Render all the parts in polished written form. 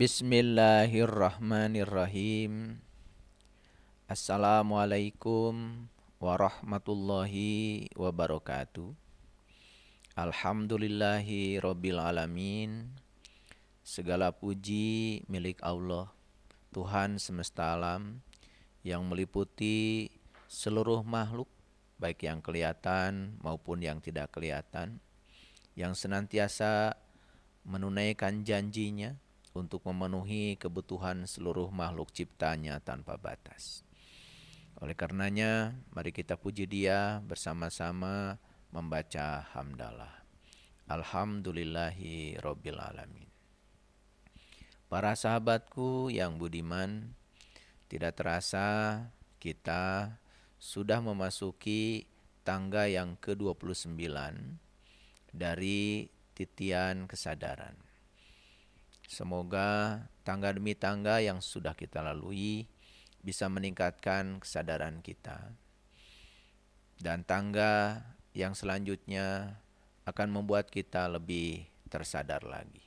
Bismillahirrahmanirrahim. Assalamualaikum warahmatullahi wabarakatuh. Alhamdulillahi rabbil alamin. Segala puji milik Allah, Tuhan semesta alam, yang meliputi seluruh makhluk, baik yang kelihatan maupun yang tidak kelihatan, yang senantiasa menunaikan janjinya untuk memenuhi kebutuhan seluruh makhluk ciptanya tanpa batas. Oleh karenanya, mari kita puji Dia bersama-sama membaca hamdalah. Alhamdulillahi rabbil alamin. Para sahabatku yang budiman, tidak terasa kita sudah memasuki tangga yang ke-29 dari titian kesadaran. Semoga tangga demi tangga yang sudah kita lalui bisa meningkatkan kesadaran kita. Dan tangga yang selanjutnya akan membuat kita lebih tersadar lagi.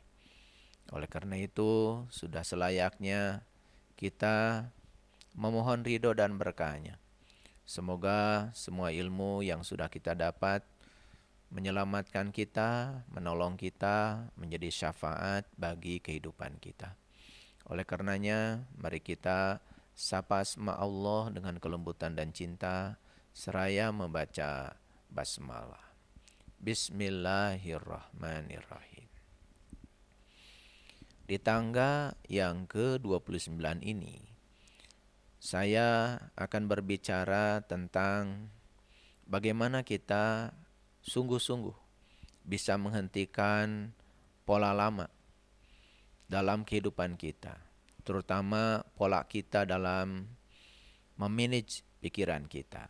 Oleh karena itu, sudah selayaknya kita memohon ridho dan berkahnya. Semoga semua ilmu yang sudah kita dapat menyelamatkan kita, menolong kita, menjadi syafaat bagi kehidupan kita. Oleh karenanya, mari kita sapa asma Allah dengan kelembutan dan cinta, seraya membaca basmalah. Bismillahirrahmanirrahim. Di tangga yang ke-29 ini, saya akan berbicara tentang bagaimana kita sungguh-sungguh bisa menghentikan pola lama dalam kehidupan kita, terutama pola kita dalam memanage pikiran kita.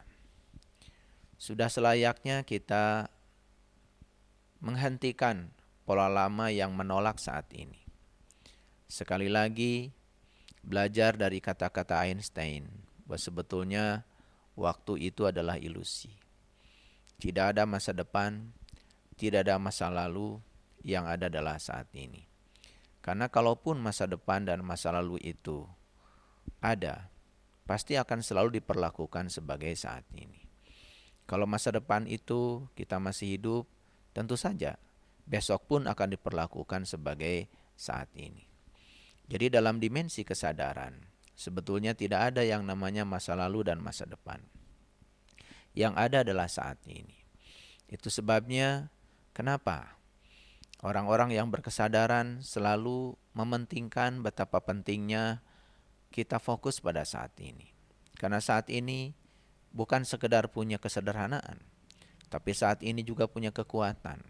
Sudah selayaknya kita menghentikan pola lama yang menolak saat ini. Sekali lagi, belajar dari kata-kata Einstein bahwa sebetulnya waktu itu adalah ilusi. Tidak ada masa depan, tidak ada masa lalu, yang ada adalah saat ini. Karena kalaupun masa depan dan masa lalu itu ada, pasti akan selalu diperlakukan sebagai saat ini. Kalau masa depan itu kita masih hidup, tentu saja besok pun akan diperlakukan sebagai saat ini. Jadi dalam dimensi kesadaran, sebetulnya tidak ada yang namanya masa lalu dan masa depan. Yang ada adalah saat ini. Itu sebabnya kenapa orang-orang yang berkesadaran selalu mementingkan betapa pentingnya kita fokus pada saat ini. Karena saat ini bukan sekedar punya kesederhanaan, tapi saat ini juga punya kekuatan.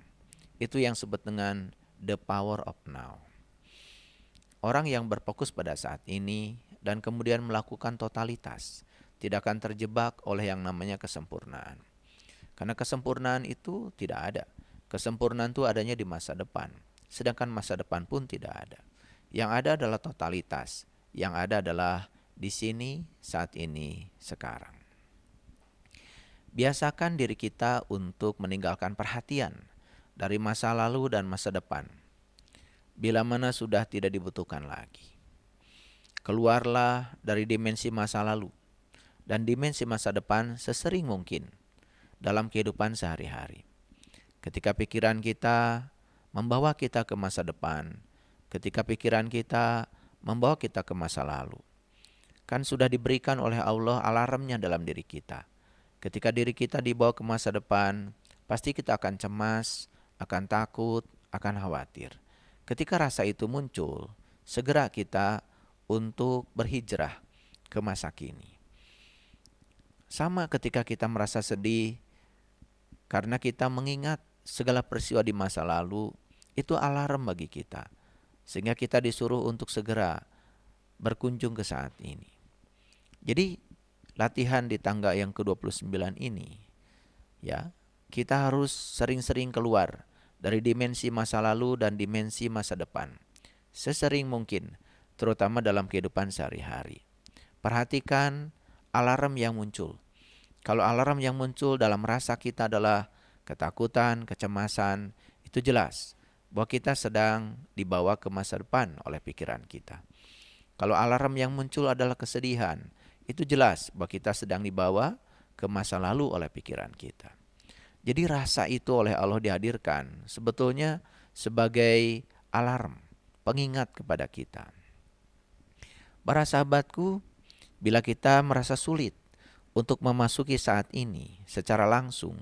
Itu yang disebut dengan the power of now. Orang yang berfokus pada saat ini dan kemudian melakukan totalitas tidak akan terjebak oleh yang namanya kesempurnaan. Karena kesempurnaan itu tidak ada. Kesempurnaan itu adanya di masa depan. Sedangkan masa depan pun tidak ada. Yang ada adalah totalitas. Yang ada adalah di sini, saat ini, sekarang. Biasakan diri kita untuk meninggalkan perhatian dari masa lalu dan masa depan. Bila mana sudah tidak dibutuhkan lagi. Keluarlah dari dimensi masa lalu dan dimensi masa depan sesering mungkin dalam kehidupan sehari-hari. Ketika pikiran kita membawa kita ke masa depan, ketika pikiran kita membawa kita ke masa lalu, kan sudah diberikan oleh Allah alarmnya dalam diri kita. Ketika diri kita dibawa ke masa depan, pasti kita akan cemas, akan takut, akan khawatir. Ketika rasa itu muncul, segera kita untuk berhijrah ke masa kini. Sama ketika kita merasa sedih, karena kita mengingat segala peristiwa di masa lalu, itu alarm bagi kita. Sehingga kita disuruh untuk segera berkunjung ke saat ini. Jadi latihan di tangga yang ke-29 ini, ya, kita harus sering-sering keluar dari dimensi masa lalu dan dimensi masa depan. Sesering mungkin, terutama dalam kehidupan sehari-hari. Perhatikan alarm yang muncul. Kalau alarm yang muncul dalam rasa kita adalah ketakutan, kecemasan, itu jelas bahwa kita sedang dibawa ke masa depan oleh pikiran kita. Kalau alarm yang muncul adalah kesedihan, itu jelas bahwa kita sedang dibawa ke masa lalu oleh pikiran kita. Jadi rasa itu oleh Allah dihadirkan sebetulnya sebagai alarm, pengingat kepada kita. Para sahabatku, bila kita merasa sulit untuk memasuki saat ini secara langsung,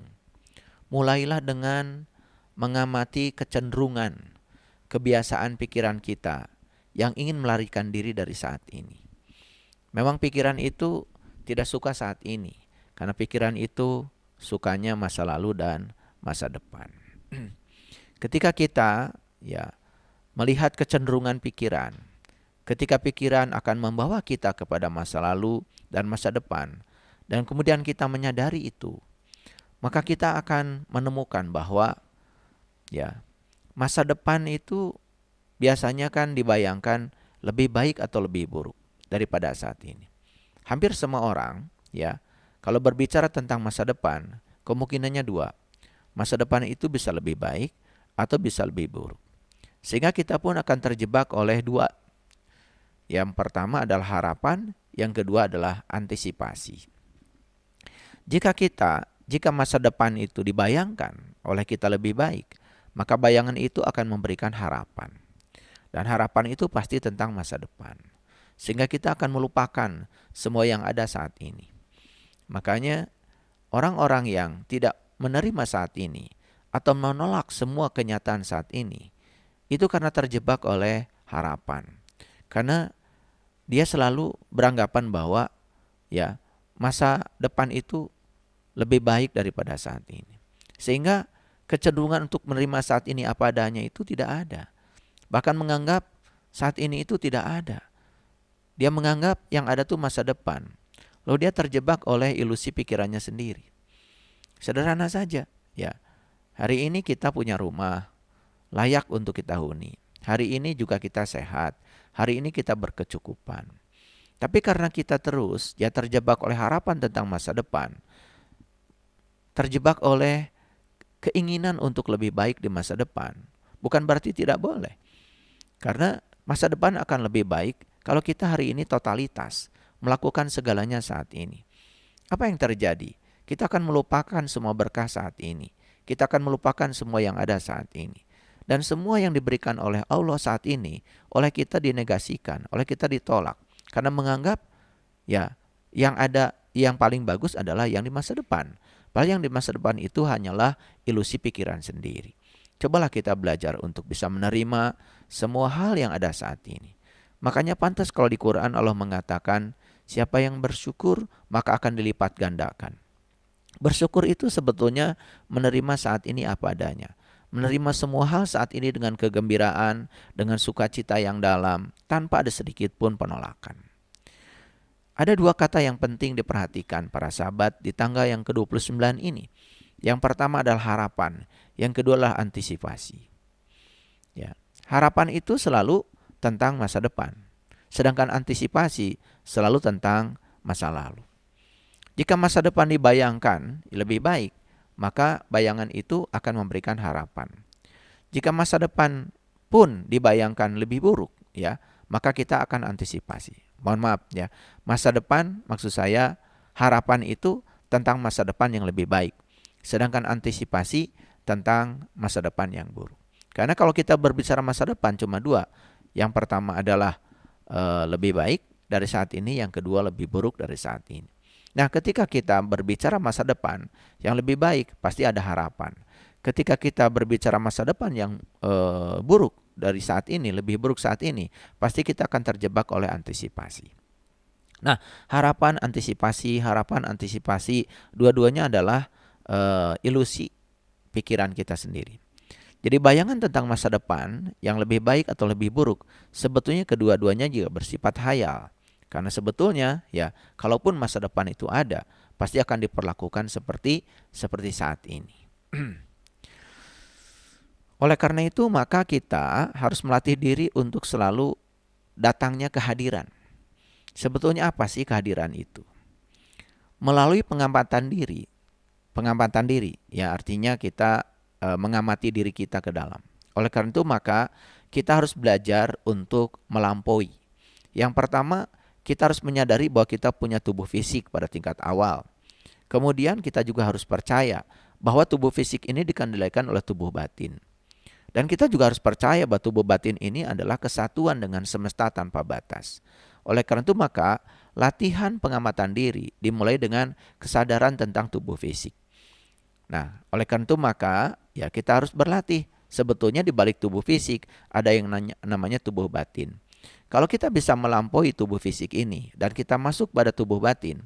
mulailah dengan mengamati kecenderungan, kebiasaan pikiran kita yang ingin melarikan diri dari saat ini. Memang pikiran itu tidak suka saat ini, karena pikiran itu sukanya masa lalu dan masa depan. Ketika kita melihat kecenderungan pikiran, ketika pikiran akan membawa kita kepada masa lalu dan masa depan, dan kemudian kita menyadari itu, maka kita akan menemukan bahwa masa depan itu biasanya kan dibayangkan lebih baik atau lebih buruk daripada saat ini. Hampir semua orang kalau berbicara tentang masa depan, kemungkinannya dua. Masa depan itu bisa lebih baik atau bisa lebih buruk. Sehingga kita pun akan terjebak oleh dua. Yang pertama adalah harapan, yang kedua adalah antisipasi. Jika masa depan itu dibayangkan oleh kita lebih baik, maka bayangan itu akan memberikan harapan. Dan harapan itu pasti tentang masa depan. Sehingga kita akan melupakan semua yang ada saat ini. Makanya orang-orang yang tidak menerima saat ini atau menolak semua kenyataan saat ini, itu karena terjebak oleh harapan. Karena dia selalu beranggapan bahwa masa depan itu lebih baik daripada saat ini. Sehingga kecenderungan untuk menerima saat ini apa adanya itu tidak ada. Bahkan menganggap saat ini itu tidak ada. Dia menganggap yang ada tuh masa depan. Lalu dia terjebak oleh ilusi pikirannya sendiri. Sederhana saja, Hari ini kita punya rumah layak untuk kita huni. Hari ini juga kita sehat. Hari ini kita berkecukupan. Tapi karena kita terus terjebak oleh harapan tentang masa depan, terjebak oleh keinginan untuk lebih baik di masa depan, bukan berarti tidak boleh. Karena masa depan akan lebih baik kalau kita hari ini totalitas melakukan segalanya saat ini. Apa yang terjadi? Kita akan melupakan semua berkah saat ini. Kita akan melupakan semua yang ada saat ini. Dan semua yang diberikan oleh Allah saat ini, oleh kita dinegasikan, oleh kita ditolak. Karena menganggap yang ada, yang paling bagus adalah yang di masa depan. Padahal yang di masa depan itu hanyalah ilusi pikiran sendiri. Cobalah kita belajar untuk bisa menerima semua hal yang ada saat ini. Makanya pantas kalau di Quran Allah mengatakan, siapa yang bersyukur maka akan dilipat gandakan. Bersyukur itu sebetulnya menerima saat ini apa adanya. Menerima semua hal saat ini dengan kegembiraan, dengan sukacita yang dalam, tanpa ada sedikit pun penolakan. Ada dua kata yang penting diperhatikan para sahabat di tanggal yang ke-29 ini. Yang pertama adalah harapan, yang kedua adalah antisipasi. Harapan itu selalu tentang masa depan, sedangkan antisipasi selalu tentang masa lalu. Jika masa depan dibayangkan lebih baik, maka bayangan itu akan memberikan harapan. Jika masa depan pun dibayangkan lebih buruk, maka kita akan antisipasi. Mohon maaf masa depan maksud saya harapan itu tentang masa depan yang lebih baik. Sedangkan antisipasi tentang masa depan yang buruk. Karena kalau kita berbicara masa depan cuma dua. Yang pertama adalah lebih baik dari saat ini, yang kedua lebih buruk dari saat ini. Nah, ketika kita berbicara masa depan yang lebih baik, pasti ada harapan. Ketika kita berbicara masa depan yang buruk dari saat ini, lebih buruk saat ini, pasti kita akan terjebak oleh antisipasi. Nah, harapan, antisipasi, dua-duanya adalah ilusi pikiran kita sendiri. Jadi bayangan tentang masa depan yang lebih baik atau lebih buruk, sebetulnya kedua-duanya juga bersifat hayal. Karena sebetulnya kalaupun masa depan itu ada, pasti akan diperlakukan seperti saat ini. Oleh karena itu maka kita harus melatih diri untuk selalu datangnya kehadiran. Sebetulnya apa sih kehadiran itu? Melalui pengamatan diri, artinya kita mengamati diri kita ke dalam. Oleh karena itu maka kita harus belajar untuk melampaui. Yang pertama, kita harus menyadari bahwa kita punya tubuh fisik pada tingkat awal. Kemudian kita juga harus percaya bahwa tubuh fisik ini dikendalikan oleh tubuh batin. Dan kita juga harus percaya bahwa tubuh batin ini adalah kesatuan dengan semesta tanpa batas. Oleh karena itu maka latihan pengamatan diri dimulai dengan kesadaran tentang tubuh fisik. Nah, oleh karena itu maka ya kita harus berlatih. Sebetulnya di balik tubuh fisik ada yang namanya tubuh batin. Kalau kita bisa melampaui tubuh fisik ini dan kita masuk pada tubuh batin,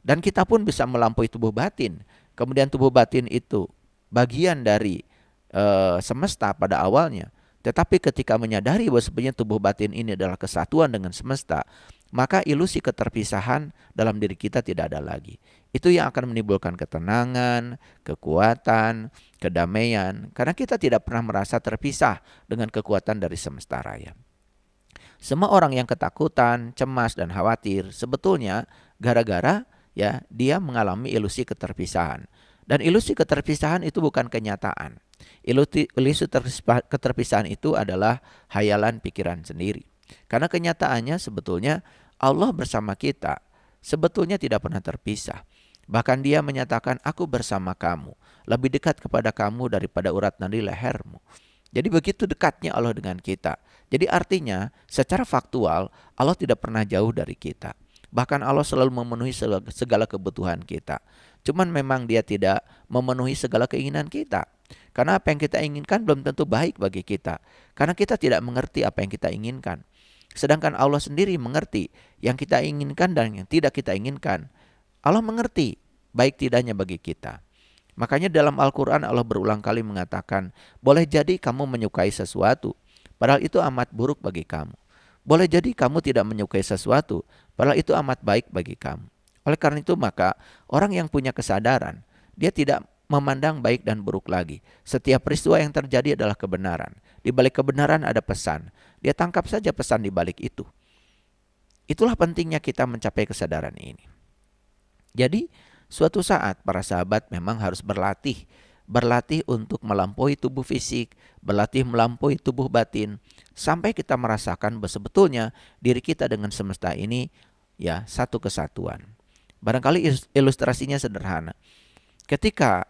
dan kita pun bisa melampaui tubuh batin, kemudian tubuh batin itu bagian dari semesta pada awalnya, tetapi ketika menyadari bahwa sebenarnya tubuh batin ini adalah kesatuan dengan semesta, maka ilusi keterpisahan dalam diri kita tidak ada lagi. Itu yang akan menimbulkan ketenangan, kekuatan, kedamaian, karena kita tidak pernah merasa terpisah dengan kekuatan dari semesta raya. Semua orang yang ketakutan, cemas, dan khawatir sebetulnya gara-gara ya dia mengalami ilusi keterpisahan. Dan ilusi keterpisahan itu bukan kenyataan. Ilusi keterpisahan itu adalah hayalan pikiran sendiri. Karena kenyataannya sebetulnya Allah bersama kita sebetulnya tidak pernah terpisah. Bahkan dia menyatakan, aku bersama kamu, lebih dekat kepada kamu daripada urat nadi lehermu. Jadi begitu dekatnya Allah dengan kita. Jadi artinya secara faktual Allah tidak pernah jauh dari kita. Bahkan Allah selalu memenuhi segala kebutuhan kita. Cuman memang dia tidak memenuhi segala keinginan kita. Karena apa yang kita inginkan belum tentu baik bagi kita. Karena kita tidak mengerti apa yang kita inginkan. Sedangkan Allah sendiri mengerti yang kita inginkan dan yang tidak kita inginkan. Allah mengerti baik tidaknya bagi kita. Makanya dalam Al-Quran Allah berulang kali mengatakan, boleh jadi kamu menyukai sesuatu, padahal itu amat buruk bagi kamu. Boleh jadi kamu tidak menyukai sesuatu, padahal itu amat baik bagi kamu. Oleh karena itu maka orang yang punya kesadaran, dia tidak memandang baik dan buruk lagi. Setiap peristiwa yang terjadi adalah kebenaran. Di balik kebenaran ada pesan. Dia tangkap saja pesan di balik itu. Itulah pentingnya kita mencapai kesadaran ini. Jadi suatu saat para sahabat memang harus berlatih. Berlatih untuk melampaui tubuh fisik, berlatih melampaui tubuh batin. Sampai kita merasakan bahwa sebetulnya diri kita dengan semesta ini ya satu kesatuan. Barangkali ilustrasinya sederhana. Ketika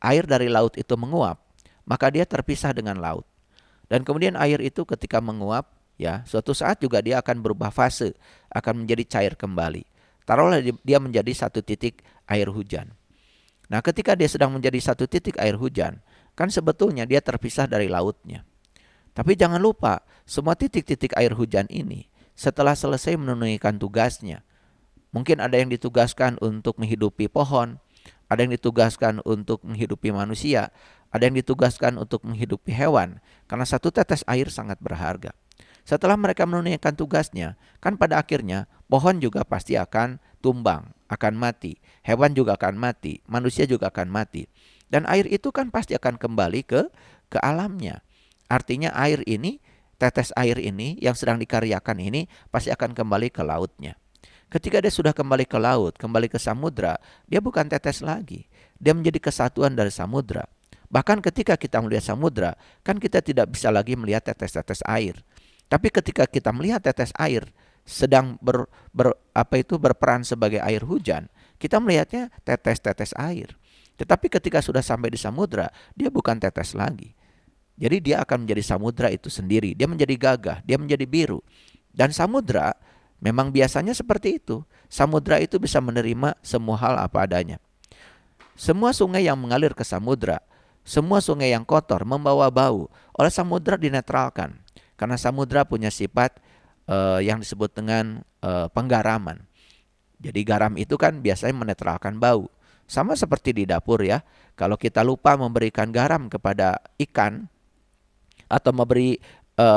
air dari laut itu menguap, maka dia terpisah dengan laut. Dan kemudian air itu ketika menguap, ya suatu saat juga dia akan berubah fase, akan menjadi cair kembali. Taruhlah dia menjadi satu titik air hujan. Nah, ketika dia sedang menjadi satu titik air hujan, kan sebetulnya dia terpisah dari lautnya. Tapi jangan lupa, semua titik-titik air hujan ini setelah selesai menunaikan tugasnya, mungkin ada yang ditugaskan untuk menghidupi pohon, ada yang ditugaskan untuk menghidupi manusia, ada yang ditugaskan untuk menghidupi hewan, karena satu tetes air sangat berharga. Setelah mereka menunaikan tugasnya, kan pada akhirnya pohon juga pasti akan tumbang, akan mati. Hewan juga akan mati, manusia juga akan mati. Dan air itu kan pasti akan kembali ke alamnya. Artinya air ini, tetes air ini yang sedang dikaryakan ini pasti akan kembali ke lautnya. Ketika dia sudah kembali ke laut, kembali ke samudra, dia bukan tetes lagi. Dia menjadi kesatuan dari samudra. Bahkan ketika kita melihat samudra, kan kita tidak bisa lagi melihat tetes-tetes air. Tapi ketika kita melihat tetes air sedang berperan sebagai air hujan, kita melihatnya tetes-tetes air. Tetapi ketika sudah sampai di samudra, dia bukan tetes lagi. Jadi dia akan menjadi samudra itu sendiri. Dia menjadi gagah, dia menjadi biru. Dan samudra memang biasanya seperti itu. Samudra itu bisa menerima semua hal apa adanya. Semua sungai yang mengalir ke samudra, semua sungai yang kotor membawa bau, oleh samudra dinetralkan. Karena samudra punya sifat yang disebut dengan penggaraman. Jadi garam itu kan biasanya menetralkan bau. Sama seperti di dapur ya. Kalau kita lupa memberikan garam kepada ikan, atau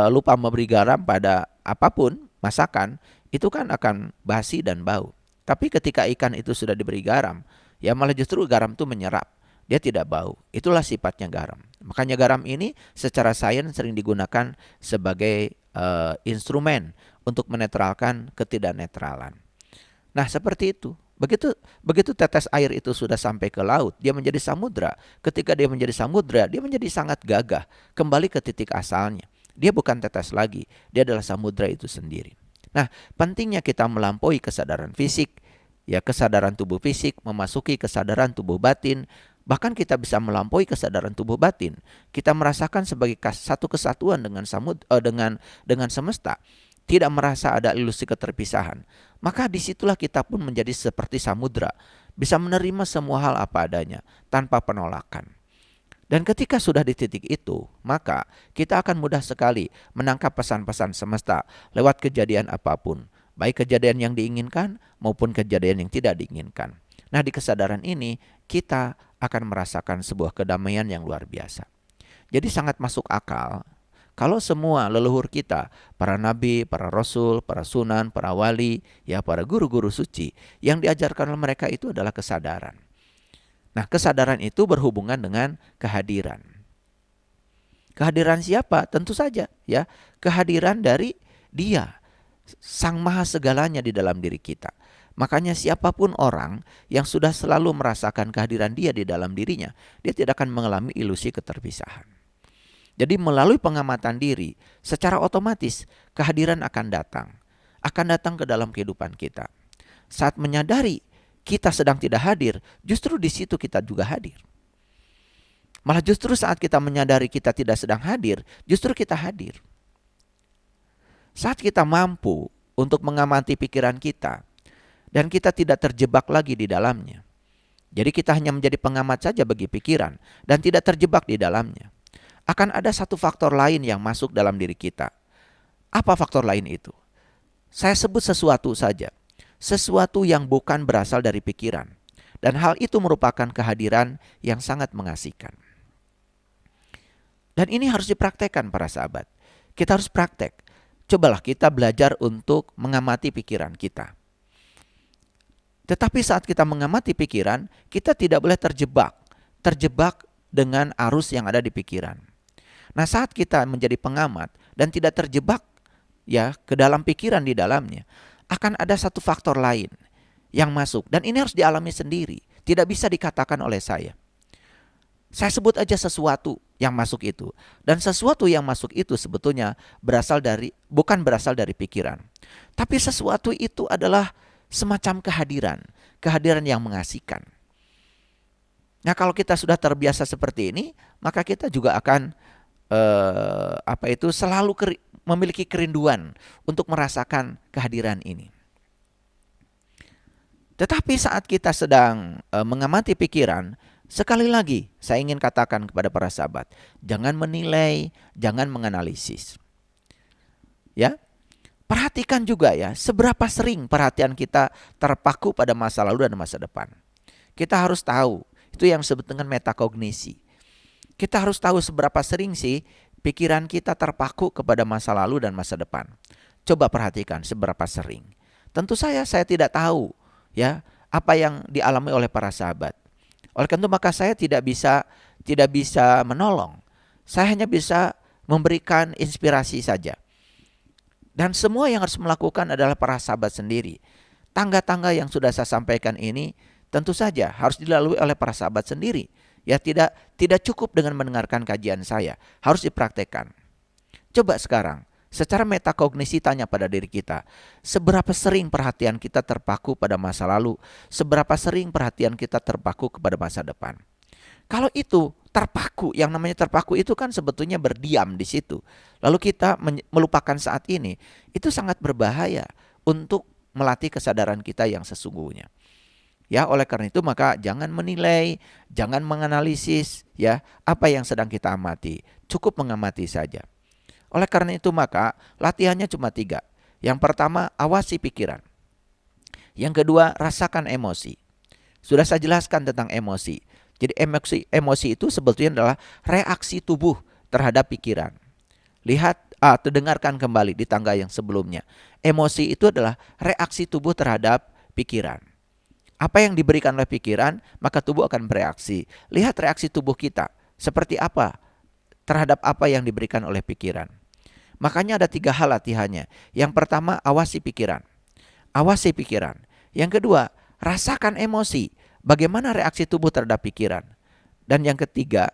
lupa memberi garam pada apapun, masakan, itu kan akan basi dan bau. Tapi ketika ikan itu sudah diberi garam, ya malah justru garam itu menyerap. Dia tidak bau. Itulah sifatnya garam. Makanya garam ini secara sains sering digunakan sebagai instrumen untuk menetralkan ketidaknetralan. Nah seperti itu. Begitu begitu tetes air itu sudah sampai ke laut, dia menjadi samudra. Ketika dia menjadi samudra, dia menjadi sangat gagah, kembali ke titik asalnya. Dia bukan tetes lagi, dia adalah samudra itu sendiri. Nah, pentingnya kita melampaui kesadaran fisik, ya kesadaran tubuh fisik, memasuki kesadaran tubuh batin. Bahkan kita bisa melampaui kesadaran tubuh batin. Kita merasakan sebagai satu kesatuan dengan dengan semesta. Tidak merasa ada ilusi keterpisahan. Maka disitulah kita pun menjadi seperti samudra. Bisa menerima semua hal apa adanya tanpa penolakan. Dan ketika sudah di titik itu, maka kita akan mudah sekali menangkap pesan-pesan semesta lewat kejadian apapun. Baik kejadian yang diinginkan maupun kejadian yang tidak diinginkan. Nah, di kesadaran ini kita akan merasakan sebuah kedamaian yang luar biasa. Jadi sangat masuk akal kalau semua leluhur kita, para nabi, para rasul, para sunan, para wali, ya para guru-guru suci, yang diajarkan oleh mereka itu adalah kesadaran. Nah, kesadaran itu berhubungan dengan kehadiran. Kehadiran siapa? Tentu saja, ya, kehadiran dari Dia, Sang Maha Segalanya di dalam diri kita. Makanya siapapun orang yang sudah selalu merasakan kehadiran Dia di dalam dirinya, dia tidak akan mengalami ilusi keterpisahan. Jadi melalui pengamatan diri, secara otomatis kehadiran akan datang ke dalam kehidupan kita. Saat menyadari kita sedang tidak hadir, justru di situ kita juga hadir. Malah justru saat kita menyadari kita tidak sedang hadir, justru kita hadir. Saat kita mampu untuk mengamati pikiran kita, dan kita tidak terjebak lagi di dalamnya. Jadi kita hanya menjadi pengamat saja bagi pikiran, dan tidak terjebak di dalamnya. Akan ada satu faktor lain yang masuk dalam diri kita. Apa faktor lain itu? Saya sebut sesuatu saja. Sesuatu yang bukan berasal dari pikiran. Dan hal itu merupakan kehadiran yang sangat mengasihkan. Dan ini harus dipraktekkan para sahabat. Kita harus praktek. Cobalah kita belajar untuk mengamati pikiran kita. Tetapi saat kita mengamati pikiran, kita tidak boleh terjebak dengan arus yang ada di pikiran. Nah, saat kita menjadi pengamat dan tidak terjebak ya ke dalam pikiran di dalamnya, akan ada satu faktor lain yang masuk, dan ini harus dialami sendiri, tidak bisa dikatakan oleh saya. Saya sebut aja sesuatu yang masuk itu, dan sesuatu yang masuk itu sebetulnya bukan berasal dari pikiran, tapi sesuatu itu adalah semacam kehadiran yang mengasihkan. Nah, kalau kita sudah terbiasa seperti ini, maka kita juga akan selalu memiliki kerinduan untuk merasakan kehadiran ini. Tetapi saat kita sedang mengamati pikiran, sekali lagi saya ingin katakan kepada para sahabat, jangan menilai, jangan menganalisis. Ya, perhatikan juga ya, seberapa sering perhatian kita terpaku pada masa lalu dan masa depan. Kita harus tahu, itu yang disebut dengan metakognisi. Kita harus tahu seberapa sering sih pikiran kita terpaku kepada masa lalu dan masa depan. Coba perhatikan seberapa sering. Tentu saya tidak tahu ya apa yang dialami oleh para sahabat. Oleh karena itu maka saya tidak bisa menolong. Saya hanya bisa memberikan inspirasi saja. Dan semua yang harus melakukan adalah para sahabat sendiri. Tangga-tangga yang sudah saya sampaikan ini tentu saja harus dilalui oleh para sahabat sendiri. Ya, tidak cukup dengan mendengarkan kajian saya, harus dipraktekkan. Coba sekarang, secara metakognisi tanya pada diri kita, seberapa sering perhatian kita terpaku pada masa lalu, seberapa sering perhatian kita terpaku kepada masa depan. Kalau itu terpaku, yang namanya terpaku itu kan sebetulnya berdiam di situ. Lalu kita melupakan saat ini, itu sangat berbahaya untuk melatih kesadaran kita yang sesungguhnya. Ya, oleh karena itu maka jangan menilai, jangan menganalisis ya apa yang sedang kita amati. Cukup mengamati saja. Oleh karena itu maka latihannya cuma 3. Yang pertama, awasi pikiran. Yang kedua, rasakan emosi. Sudah saya jelaskan tentang emosi. Jadi emosi itu sebetulnya adalah reaksi tubuh terhadap pikiran. Dengarkan kembali di tangga yang sebelumnya. Emosi itu adalah reaksi tubuh terhadap pikiran. Apa yang diberikan oleh pikiran, maka tubuh akan bereaksi. Lihat reaksi tubuh kita, seperti apa terhadap apa yang diberikan oleh pikiran. Makanya ada 3 hal latihannya. Yang pertama, awasi pikiran. Awasi pikiran. Yang kedua, rasakan emosi, bagaimana reaksi tubuh terhadap pikiran. Dan yang ketiga,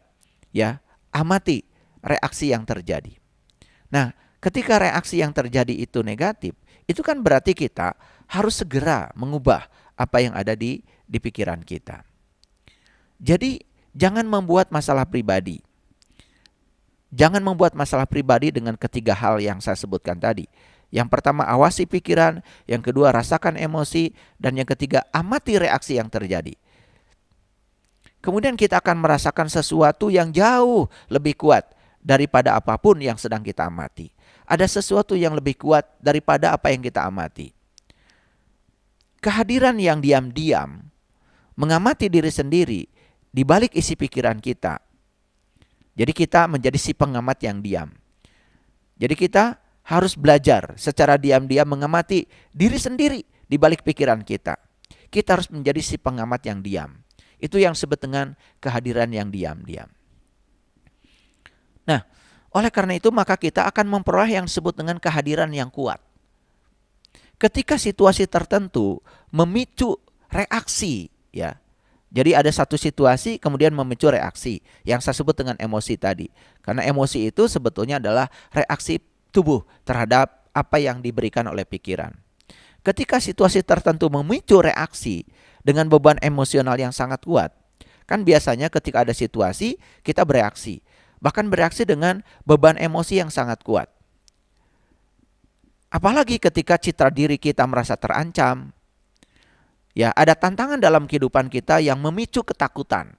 ya, amati reaksi yang terjadi. Nah, ketika reaksi yang terjadi itu negatif, itu kan berarti kita harus segera mengubah apa yang ada di pikiran kita. Jadi, jangan membuat masalah pribadi. Jangan membuat masalah pribadi dengan ketiga hal yang saya sebutkan tadi. Yang pertama, awasi pikiran. Yang kedua, rasakan emosi. Dan yang ketiga, amati reaksi yang terjadi. Kemudian kita akan merasakan sesuatu yang jauh lebih kuat daripada apapun yang sedang kita amati. Ada sesuatu yang lebih kuat daripada apa yang kita amati. Kehadiran yang diam-diam mengamati diri sendiri di balik isi pikiran kita. Jadi kita menjadi si pengamat yang diam. Jadi kita harus belajar secara diam-diam mengamati diri sendiri di balik pikiran kita. Kita harus menjadi si pengamat yang diam. Itu yang disebut dengan kehadiran yang diam-diam. Nah, oleh karena itu maka kita akan memperoleh yang disebut dengan kehadiran yang kuat. Ketika situasi tertentu memicu reaksi, ya. Jadi ada satu situasi kemudian memicu reaksi yang saya sebut dengan emosi tadi. Karena emosi itu sebetulnya adalah reaksi tubuh terhadap apa yang diberikan oleh pikiran. Ketika situasi tertentu memicu reaksi dengan beban emosional yang sangat kuat, kan biasanya ketika ada situasi kita bereaksi. Bahkan bereaksi dengan beban emosi yang sangat kuat. Apalagi ketika citra diri kita merasa terancam. Ya, ada tantangan dalam kehidupan kita yang memicu ketakutan.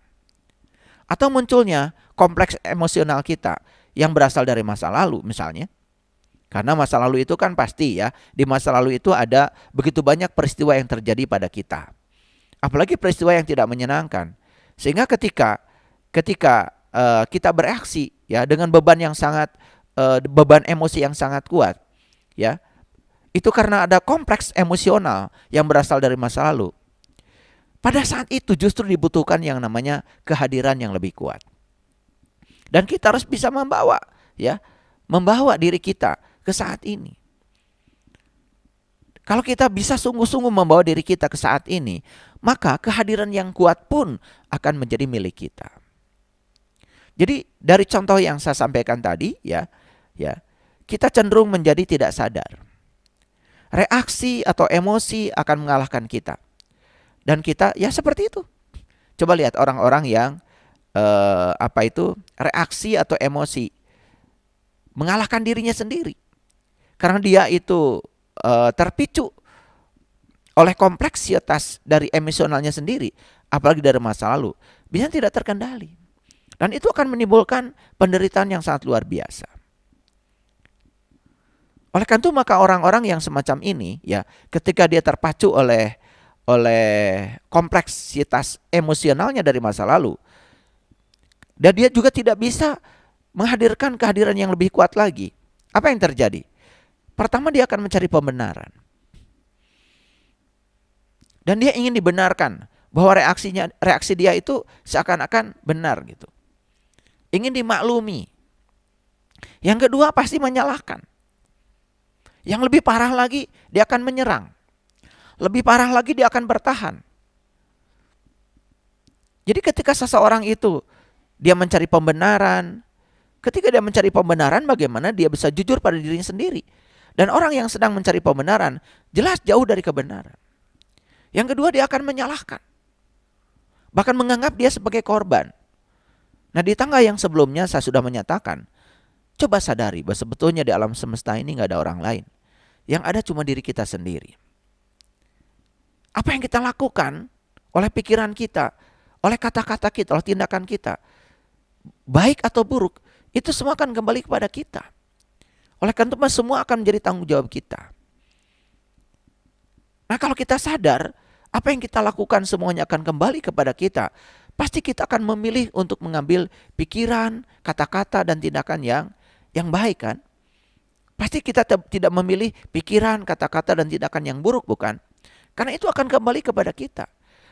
Atau munculnya kompleks emosional kita yang berasal dari masa lalu misalnya. Karena masa lalu itu kan pasti ya, di masa lalu itu ada begitu banyak peristiwa yang terjadi pada kita. Apalagi peristiwa yang tidak menyenangkan. Sehingga ketika kita bereaksi ya dengan beban yang sangat beban emosi yang sangat kuat, ya. Itu karena ada kompleks emosional yang berasal dari masa lalu. Pada saat itu justru dibutuhkan yang namanya kehadiran yang lebih kuat. Dan kita harus bisa membawa diri kita ke saat ini. Kalau kita bisa sungguh-sungguh membawa diri kita ke saat ini, maka kehadiran yang kuat pun akan menjadi milik kita. Jadi dari contoh yang saya sampaikan tadi, kita cenderung menjadi tidak sadar. Reaksi atau emosi akan mengalahkan kita. Dan kita ya seperti itu. Coba lihat orang-orang yang reaksi atau emosi mengalahkan dirinya sendiri. Karena dia itu terpicu oleh kompleksitas dari emosionalnya sendiri, apalagi dari masa lalu, bisa tidak terkendali. Dan itu akan menimbulkan penderitaan yang sangat luar biasa. Oleh karena itu maka orang-orang yang semacam ini ya, ketika dia terpacu oleh kompleksitas emosionalnya dari masa lalu, dan dia juga tidak bisa menghadirkan kehadiran yang lebih kuat lagi. Apa yang terjadi? Pertama dia akan mencari pembenaran. Dan dia ingin dibenarkan bahwa reaksi dia itu seakan-akan benar gitu. Ingin dimaklumi. Yang kedua pasti menyalahkan. Yang lebih parah lagi dia akan menyerang. Lebih parah lagi dia akan bertahan. Jadi ketika seseorang itu dia mencari pembenaran, ketika dia mencari pembenaran bagaimana dia bisa jujur pada dirinya sendiri. Dan orang yang sedang mencari pembenaran jelas jauh dari kebenaran. Yang kedua dia akan menyalahkan. Bahkan menganggap dia sebagai korban. Nah di tangga yang sebelumnya saya sudah menyatakan, coba sadari bahwa sebetulnya di alam semesta ini gak ada orang lain. Yang ada cuma diri kita sendiri. Apa yang kita lakukan oleh pikiran kita, oleh kata-kata kita, oleh tindakan kita, baik atau buruk, itu semua akan kembali kepada kita. Oleh karena itu semua akan menjadi tanggung jawab kita. Nah kalau kita sadar, apa yang kita lakukan semuanya akan kembali kepada kita. Pasti kita akan memilih untuk mengambil pikiran, kata-kata, dan tindakan yang baik kan. Pasti kita tidak memilih pikiran, kata-kata, dan tindakan yang buruk bukan. Karena itu akan kembali kepada kita.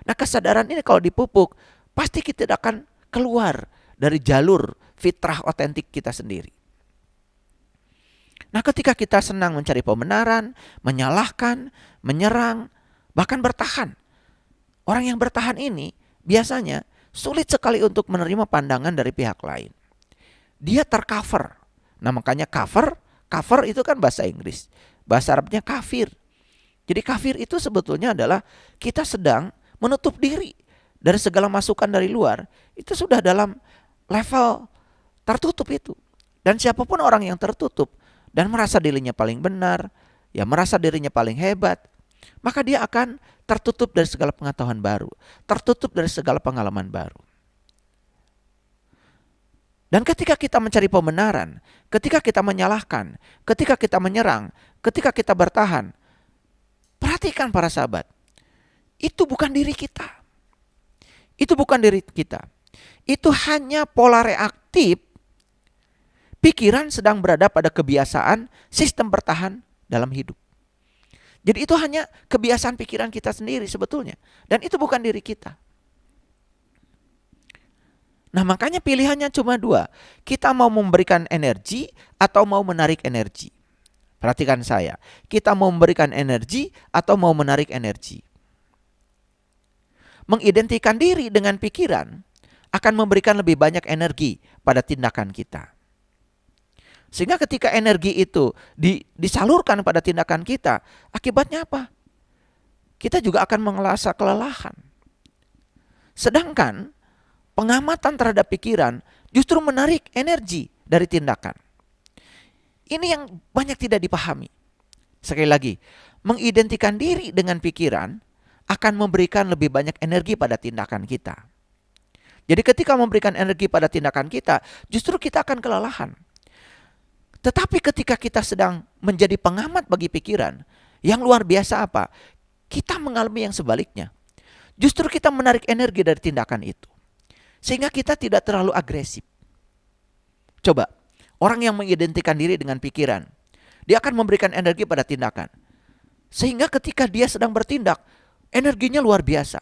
Nah kesadaran ini kalau dipupuk, pasti kita tidak akan keluar dari jalur fitrah otentik kita sendiri. Nah ketika kita senang mencari pembenaran, menyalahkan, menyerang, bahkan bertahan. Orang yang bertahan ini biasanya sulit sekali untuk menerima pandangan dari pihak lain. Dia tercover. Nah makanya cover itu kan bahasa Inggris. Bahasa Arabnya kafir. Jadi kafir itu sebetulnya adalah kita sedang menutup diri dari segala masukan dari luar. Itu sudah dalam level tertutup itu. Dan siapapun orang yang tertutup dan merasa dirinya paling benar, ya merasa dirinya paling hebat, maka dia akan tertutup dari segala pengetahuan baru, tertutup dari segala pengalaman baru. Dan ketika kita mencari pembenaran, ketika kita menyalahkan, ketika kita menyerang, ketika kita bertahan, perhatikan para sahabat, itu bukan diri kita. Itu bukan diri kita. Itu hanya pola reaktif pikiran sedang berada pada kebiasaan sistem bertahan dalam hidup. Jadi itu hanya kebiasaan pikiran kita sendiri sebetulnya. Dan itu bukan diri kita. Nah makanya pilihannya cuma dua. Kita mau memberikan energi atau mau menarik energi. Perhatikan saya. Kita mau memberikan energi atau mau menarik energi. Mengidentikan diri dengan pikiran akan memberikan lebih banyak energi pada tindakan kita. Sehingga ketika energi itu disalurkan pada tindakan kita, akibatnya apa? Kita juga akan merasa kelelahan. Sedangkan pengamatan terhadap pikiran justru menarik energi dari tindakan. Ini yang banyak tidak dipahami. Sekali lagi, mengidentikan diri dengan pikiran akan memberikan lebih banyak energi pada tindakan kita. Jadi ketika memberikan energi pada tindakan kita, justru kita akan kelelahan. Tetapi ketika kita sedang menjadi pengamat bagi pikiran, yang luar biasa apa? Kita mengalami yang sebaliknya. Justru kita menarik energi dari tindakan itu. Sehingga kita tidak terlalu agresif. Coba, orang yang mengidentikan diri dengan pikiran, dia akan memberikan energi pada tindakan. Sehingga ketika dia sedang bertindak, energinya luar biasa.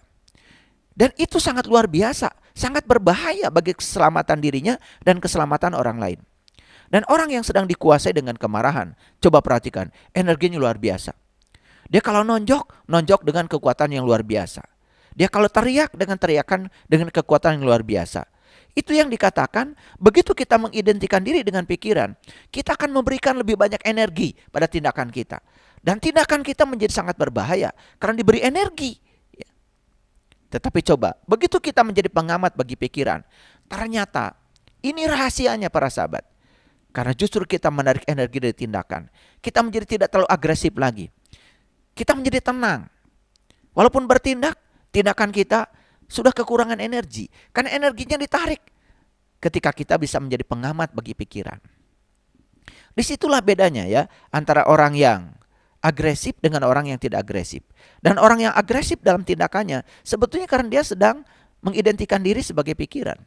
Dan itu sangat luar biasa, sangat berbahaya bagi keselamatan dirinya dan keselamatan orang lain. Dan orang yang sedang dikuasai dengan kemarahan, coba perhatikan, energinya luar biasa. Dia kalau nonjok dengan kekuatan yang luar biasa. Dia kalau teriak dengan teriakan dengan kekuatan yang luar biasa. Itu yang dikatakan, begitu kita mengidentikan diri dengan pikiran, kita akan memberikan lebih banyak energi pada tindakan kita. Dan tindakan kita menjadi sangat berbahaya karena diberi energi. Tetapi coba, begitu kita menjadi pengamat bagi pikiran, ternyata ini rahasianya para sahabat. Karena justru kita menarik energi dari tindakan. Kita menjadi tidak terlalu agresif lagi. Kita menjadi tenang. Walaupun bertindak, tindakan kita sudah kekurangan energi. Karena energinya ditarik. Ketika kita bisa menjadi pengamat bagi pikiran. Disitulah bedanya ya. Antara orang yang agresif dengan orang yang tidak agresif. Dan orang yang agresif dalam tindakannya, sebetulnya karena dia sedang mengidentikan diri sebagai pikiran.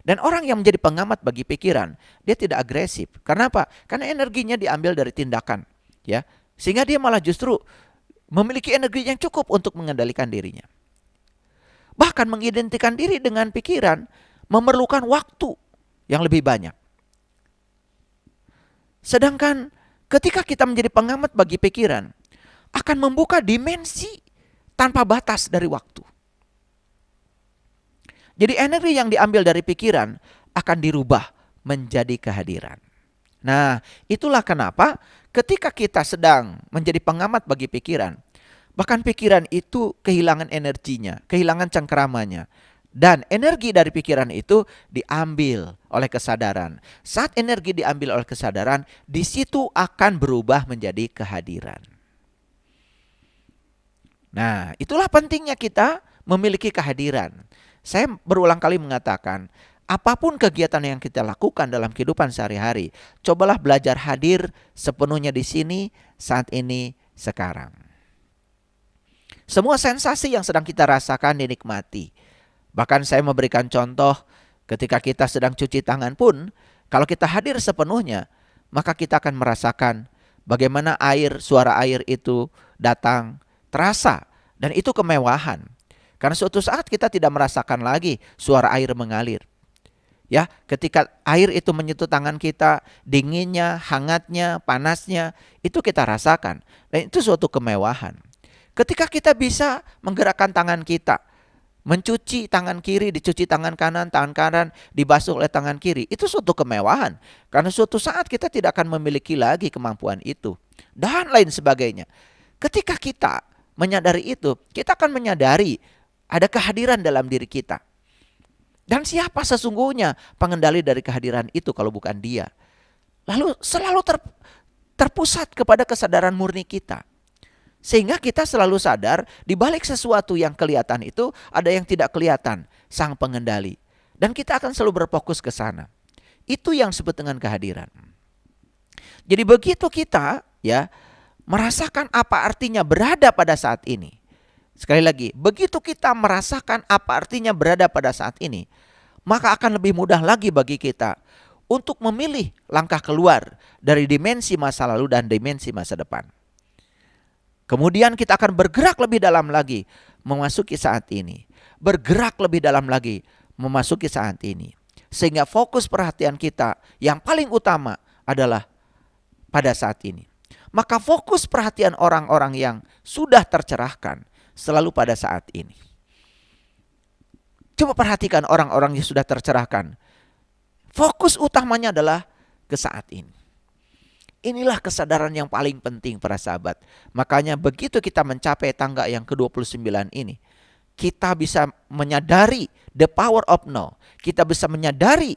Dan orang yang menjadi pengamat bagi pikiran, dia tidak agresif. Karena apa? Karena energinya diambil dari tindakan, ya. Sehingga dia malah justru memiliki energi yang cukup untuk mengendalikan dirinya. Bahkan mengidentikan diri dengan pikiran memerlukan waktu yang lebih banyak. Sedangkan ketika kita menjadi pengamat bagi pikiran, akan membuka dimensi tanpa batas dari waktu. Jadi energi yang diambil dari pikiran akan dirubah menjadi kehadiran. Nah, itulah kenapa ketika kita sedang menjadi pengamat bagi pikiran, bahkan pikiran itu kehilangan energinya, kehilangan cengkeramannya. Dan energi dari pikiran itu diambil oleh kesadaran. Saat energi diambil oleh kesadaran, di situ akan berubah menjadi kehadiran. Nah, itulah pentingnya kita memiliki kehadiran. Saya berulang kali mengatakan, apapun kegiatan yang kita lakukan dalam kehidupan sehari-hari, cobalah belajar hadir sepenuhnya di sini, saat ini, sekarang. Semua sensasi yang sedang kita rasakan dinikmati. Bahkan saya memberikan contoh ketika kita sedang cuci tangan pun, kalau kita hadir sepenuhnya, maka kita akan merasakan bagaimana suara air itu datang, terasa, dan itu kemewahan. Karena suatu saat kita tidak merasakan lagi suara air mengalir. Ya, ketika air itu menyentuh tangan kita, dinginnya, hangatnya, panasnya, itu kita rasakan. Dan itu suatu kemewahan. Ketika kita bisa menggerakkan tangan kita, Mencuci tangan kiri, dicuci tangan kanan dibasuh oleh tangan kiri. Itu suatu kemewahan. Karena suatu saat kita tidak akan memiliki lagi kemampuan itu. Dan lain sebagainya. Ketika kita menyadari itu, kita akan menyadari ada kehadiran dalam diri kita. Dan siapa sesungguhnya pengendali dari kehadiran itu kalau bukan Dia? Lalu selalu terpusat kepada kesadaran murni kita. Sehingga kita selalu sadar di balik sesuatu yang kelihatan itu ada yang tidak kelihatan, Sang Pengendali. Dan kita akan selalu berfokus ke sana. Itu yang disebut dengan kehadiran. Jadi begitu kita ya merasakan apa artinya berada pada saat ini. Sekali lagi, begitu kita merasakan apa artinya berada pada saat ini, maka akan lebih mudah lagi bagi kita untuk memilih langkah keluar dari dimensi masa lalu dan dimensi masa depan. Kemudian kita akan bergerak lebih dalam lagi memasuki saat ini. Bergerak lebih dalam lagi memasuki saat ini. Sehingga fokus perhatian kita yang paling utama adalah pada saat ini. Maka fokus perhatian orang-orang yang sudah tercerahkan selalu pada saat ini. Coba perhatikan orang-orang yang sudah tercerahkan. Fokus utamanya adalah ke saat ini. Inilah kesadaran yang paling penting para sahabat. Makanya begitu kita mencapai tangga yang ke-29 ini, kita bisa menyadari the power of now. Kita bisa menyadari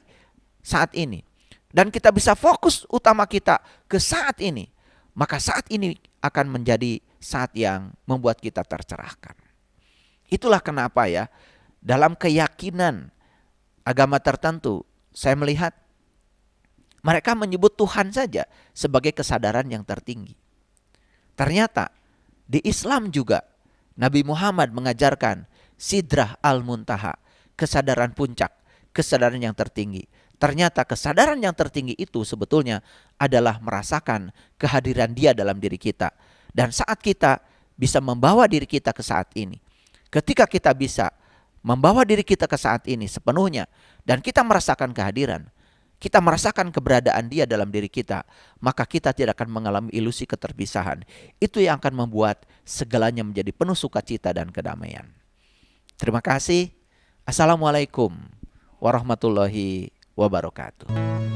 saat ini. Dan kita bisa fokus utama kita ke saat ini. Maka saat ini akan menjadi saat yang membuat kita tercerahkan. Itulah kenapa ya, dalam keyakinan agama tertentu, saya melihat mereka menyebut Tuhan saja sebagai kesadaran yang tertinggi. Ternyata di Islam juga Nabi Muhammad mengajarkan Sidrah al-Muntaha, kesadaran puncak, kesadaran yang tertinggi. Ternyata kesadaran yang tertinggi itu sebetulnya adalah merasakan kehadiran Dia dalam diri kita. Dan saat kita bisa membawa diri kita ke saat ini, ketika kita bisa membawa diri kita ke saat ini sepenuhnya dan kita merasakan kehadiran, kita merasakan keberadaan Dia dalam diri kita, maka kita tidak akan mengalami ilusi keterpisahan. Itu yang akan membuat segalanya menjadi penuh sukacita dan kedamaian. Terima kasih. Assalamualaikum warahmatullahi wabarakatuh.